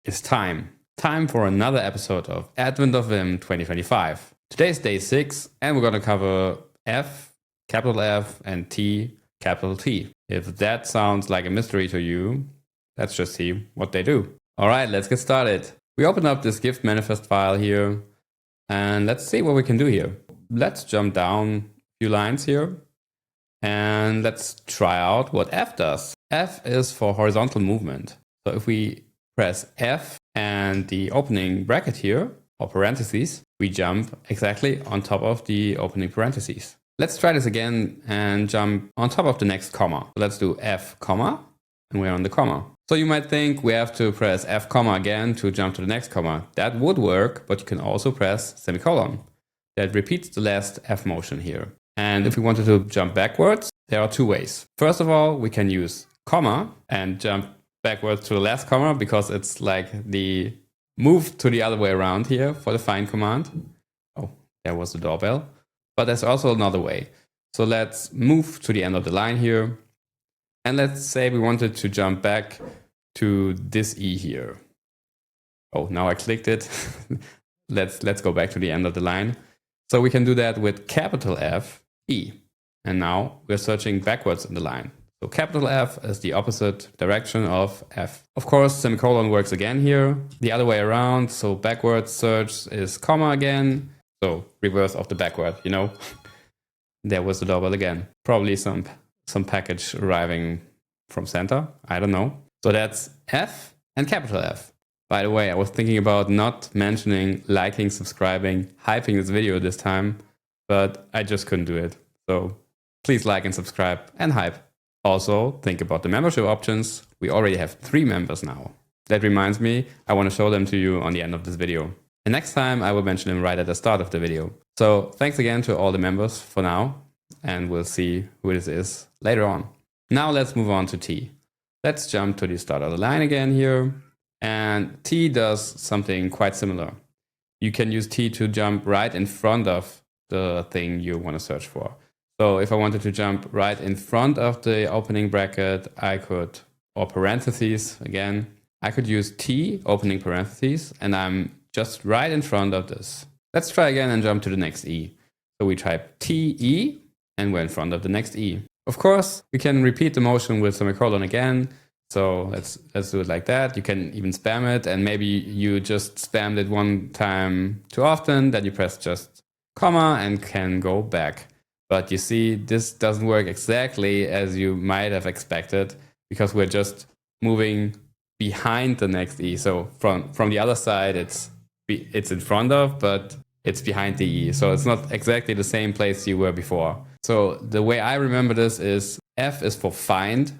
It's time. Time for another episode of Advent of Vim 2025. Today's day 6 and we're going to cover F, capital F, and T, capital T. If that sounds like a mystery to you, let's just see what they do. Alright, let's get started. We open up this gift manifest file here and let's see what we can do here. Let's jump down a few lines here and let's try out what F does. F is for horizontal movement. So if we press F and the opening bracket here, or parentheses, we jump exactly on top of the opening parentheses. Let's try this again and jump on top of the next comma. So let's do F comma, and we're on the comma. So you might think we have to press F comma again to jump to the next comma. That would work, but you can also press semicolon. That repeats the last F motion here. And if we wanted to jump backwards, there are two ways. First of all, we can use comma and jump backwards to the last comma because it's like the move to the other way around here for the find command. Oh, there was the doorbell. But there's also another way. So let's move to the end of the line here. And let's say we wanted to jump back to this E here. Oh, now I clicked it. Let's go back to the end of the line. So we can do that with capital F, E. And now we're searching backwards in the line. So capital F is the opposite direction of F. Of course, semicolon works again here. The other way around, so backwards search is comma again. So reverse of the backward, you know. There was the doorbell again. Probably some package arriving from Santa. I don't know. So that's F and capital F. By the way, I was thinking about not mentioning liking, subscribing, hyping this video this time, but I just couldn't do it. So please like and subscribe and hype. Also, think about the membership options. We already have 3 members now. That reminds me, I want to show them to you on the end of this video. And next time I will mention them right at the start of the video. So thanks again to all the members for now, and we'll see who this is later on. Now let's move on to T. Let's jump to the start of the line again here. And T does something quite similar. You can use T to jump right in front of the thing you want to search for. So if I wanted to jump right in front of the opening bracket, I could, or parentheses again, I could use T, opening parentheses, and I'm just right in front of this. Let's try again and jump to the next E. So we type T, E, and we're in front of the next E. Of course, we can repeat the motion with semicolon again. So let's do it like that. You can even spam it, and maybe you just spammed it one time too often, then you press just comma and can go back. But you see, this doesn't work exactly as you might have expected because we're just moving behind the next E. So from the other side, it's in front of, but it's behind the E. So it's not exactly the same place you were before. So the way I remember this is F is for find.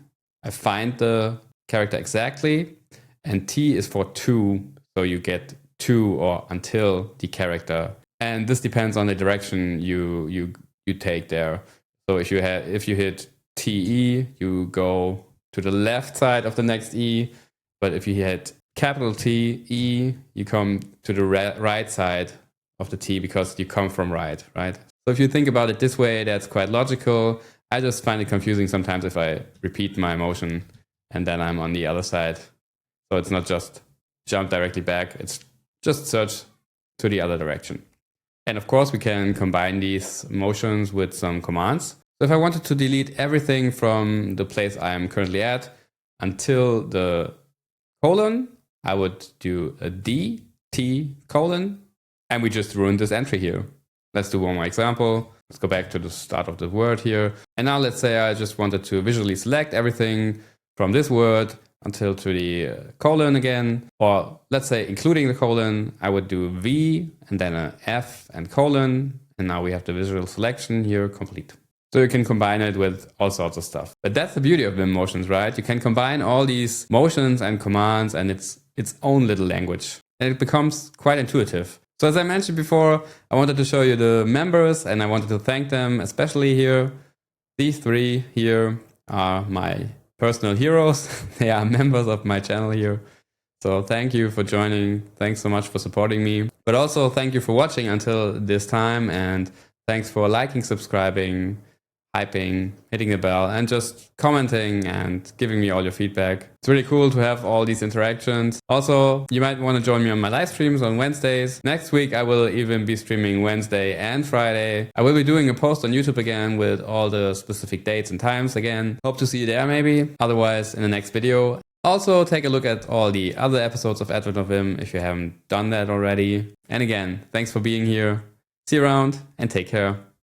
I find the character exactly. And T is for to. So you get to or until the character. And this depends on the direction you take there. So if you hit TE, you go to the left side of the next E. But if you hit capital T, E, you come to the right side of the T because you come from right? So if you think about it this way, that's quite logical. I just find it confusing sometimes if I repeat my motion and then I'm on the other side. So it's not just jump directly back, it's just search to the other direction. And of course, we can combine these motions with some commands. So if I wanted to delete everything from the place I am currently at until the colon, I would do a D, T, colon, and we just ruined this entry here. Let's do one more example. Let's go back to the start of the word here. And now let's say I just wanted to visually select everything from this word until to the colon again, or let's say including the colon, I would do V and then a F and colon. And now we have the visual selection here complete. So you can combine it with all sorts of stuff. But that's the beauty of Vim motions, right? You can combine all these motions and commands and it's its own little language. And it becomes quite intuitive. So as I mentioned before, I wanted to show you the members and I wanted to thank them, especially here. These 3 here are my personal heroes. They are members of my channel here. So thank you for joining. Thanks so much for supporting me. But also thank you for watching until this time. And thanks for liking, subscribing, hyping, hitting the bell, and just commenting and giving me all your feedback. It's really cool to have all these interactions. Also, you might want to join me on my live streams on Wednesdays. Next week, I will even be streaming Wednesday and Friday. I will be doing a post on YouTube again with all the specific dates and times again. Hope to see you there maybe. Otherwise, in the next video. Also, take a look at all the other episodes of Advent of Vim if you haven't done that already. And again, thanks for being here. See you around and take care.